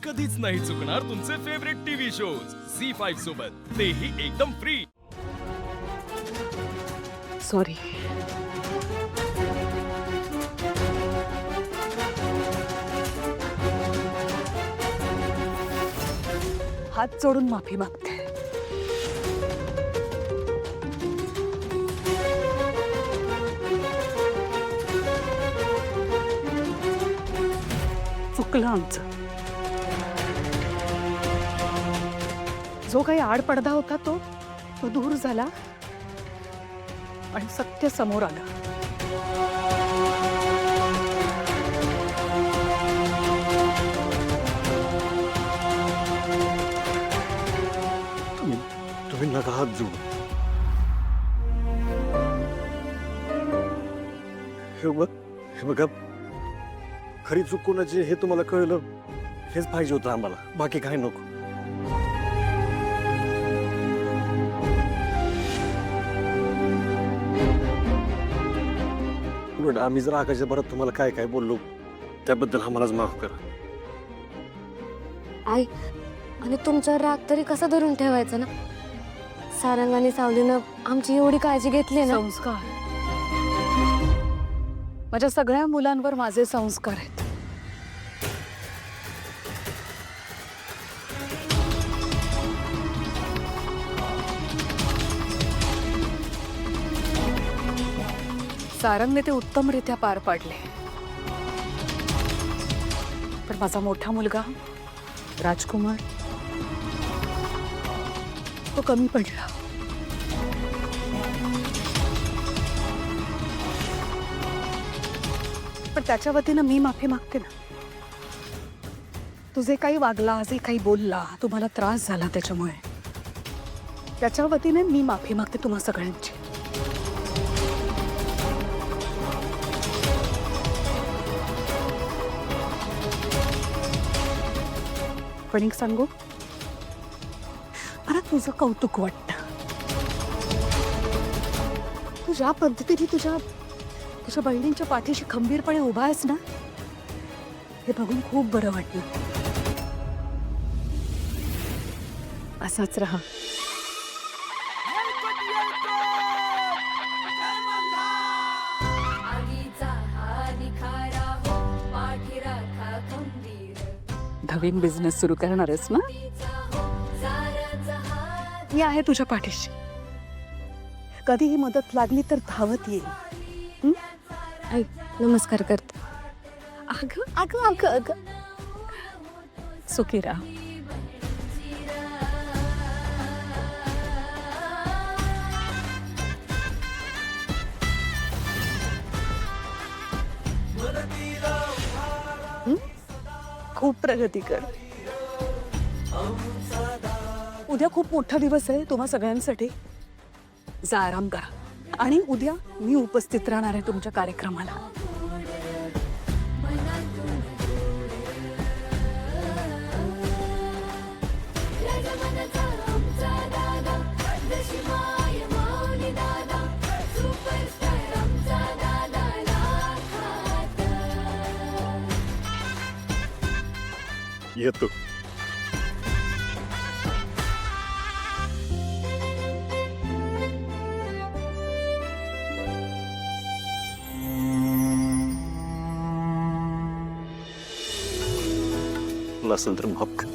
कधीच नाही चुकणार तुमचे फेवरेट टीव्ही शोज झी5 सोबत, तेही एकदम फ्री. सॉरी. हात जोडून माफी मागते. चुकलं आमचं. जो काही आडपडदा होता तो दूर झाला आणि सत्य समोर आलं. तुम्ही नका हात जोडू. हे बघा, खरी चूक कोणाची हे तुम्हाला कळलं हेच पाहिजे होतं आम्हाला, बाकी काय नको. आम्ही जर आकाशच्या भरात तुम्हाला काय काय बोललो त्याबद्दल आम्हालाच माफ करा. आई, आणि तुमचा राग तरी कसा धरून ठेवायचा ना. सारंग आणि सावलीनं आमची एवढी काळजी घेतली ना. संस्कार, माझ्या सगळ्या मुलांवर माझे संस्कार आहेत. सारंगने ते उत्तमरित्या पार पाडले, पण माझा मोठा मुलगा राजकुमार तो कमी पडला. पण त्याच्या वतीनं मी माफी मागते ना. तुझे काही वागला, जे काही बोलला, तुम्हाला त्रास झाला त्याच्यामुळे, त्याच्या वतीने मी माफी मागते तुम्हा सगळ्यांची. पण एक सांगू, मला तुझं कौतुक वाटतं. तू ज्या पद्धतीने तुझ्या बहिणींच्या पाठीशी खंबीरपणे उभा आहेस ना, हे बघून खूप बरं वाटलं. असाच राहा. नवीन बिझनेस सुरू करणार आहेस ना? मी आहे तुझ्या पाठीशी. कधीही मदत लागली तर धावत येईल. आई, नमस्कार करते. अगं अगं अगं अगं सुखी राहा. खूप प्रगती कर. उद्या खूप मोठा दिवस आहे तुम्हा सगळ्यांसाठी. जा आराम करा, आणि उद्या मी उपस्थित राहणार आहे तुमच्या कार्यक्रमाला. येतो. नसेल तर माफ कर.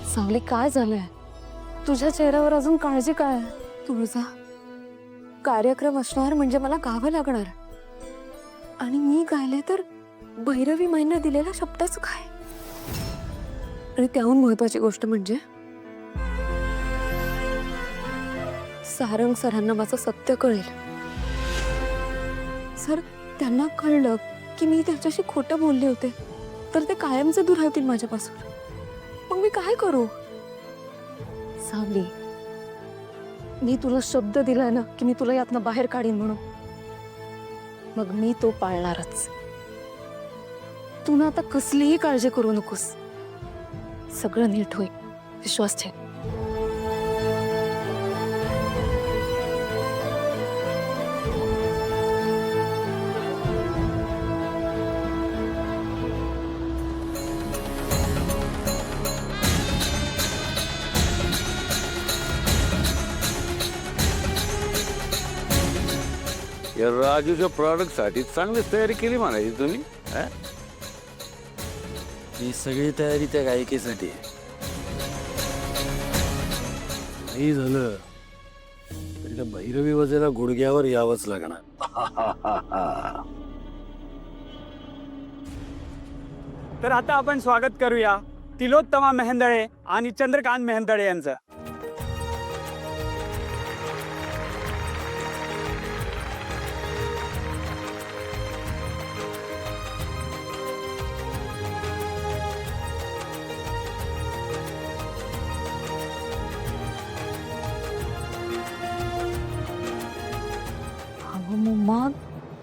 सावली, काय झालंय? तुझ्या चेहऱ्यावर अजून काळजी काय? तुझा कार्यक्रम असणार म्हणजे मला गावं लागणार, आणि मी गायले तर भैरवी महिना दिलेल्या शब्दाचं काय? आणि त्याहून महत्वाची गोष्ट म्हणजे सारंग सरांना माझं सत्य कळेल. सर, त्यांना कळलं की मी त्याच्याशी खोटं बोलले होते तर ते कायमचे दूर राहतील माझ्यापासून. मग मी काय करू? सावली, मी तुला शब्द दिलाय ना की मी तुला यातनं बाहेर काढीन म्हणून, मग मी तो पाळणारच. तू ना आता कसलीही काळजी करू नकोस, सगळं नीट होईल, विश्वास ठेव. या राजूच्या प्रॉडक्ट साठी चांगलीच तयारी केली म्हणायची तुम्ही हा? ही सगळी तयारी त्या गायिकेसाठी आहे. नाही झालं तरी त्या भैरवी वजेला गुडघ्यावर यावंच लागणार. तर आता आपण स्वागत करूया तिलोत्तमा मेहेंदळे आणि चंद्रकांत मेहेंदळे यांचं. अहो मम्मा,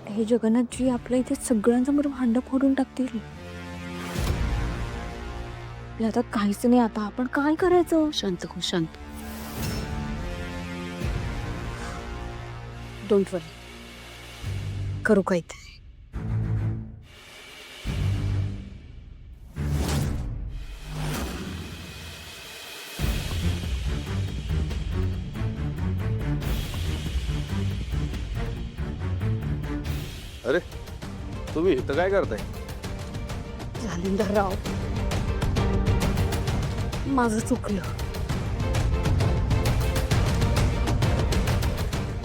हे जगन्नाथजी आपल्या इथे सगळ्यांसमोर भांडं फोडून टाकतील. आपल्या हातात काहीच नाही आता, आपण काय करायचं? शांत हो, शांत. डोंट वरी, करू काहीतरी. अरे तुम्ही इथं काय करताय? जालिंदरराव, माझं चुकलं.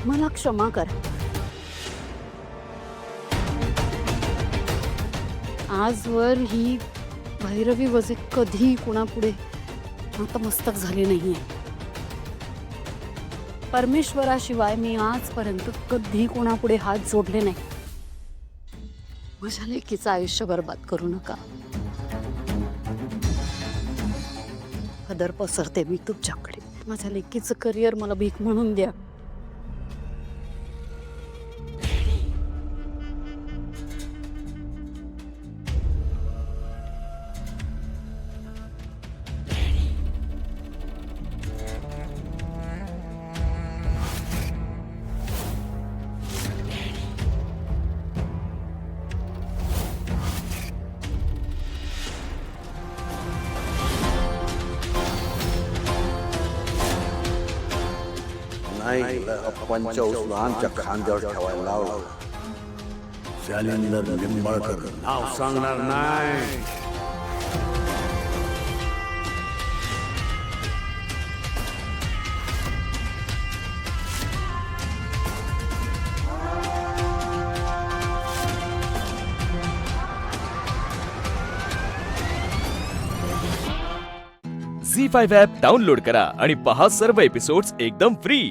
मला क्षमा करा. आजवर ही भैरवी वजे कधी कुणापुढे नतमस्तक झाली नाहीये. परमेश्वराशिवाय मी आजपर्यंत कधी कोणापुढे हात जोडले नाही. माझ्या लेकीचं आयुष्य बर्बाद करू नका. पदर पसरते मी तुमच्याकडे. माझ्या लेकीचं करिअर मला भीक म्हणून द्या. नाही पंचौसला आमच्या खांद्यावर ठेवायला लावलं. जालिंदर निंबाळकर नाव सांगणार नाही. झी5 ॲप डाउनलोड करा आणि पहा सर्व एपिसोड्स एकदम फ्री.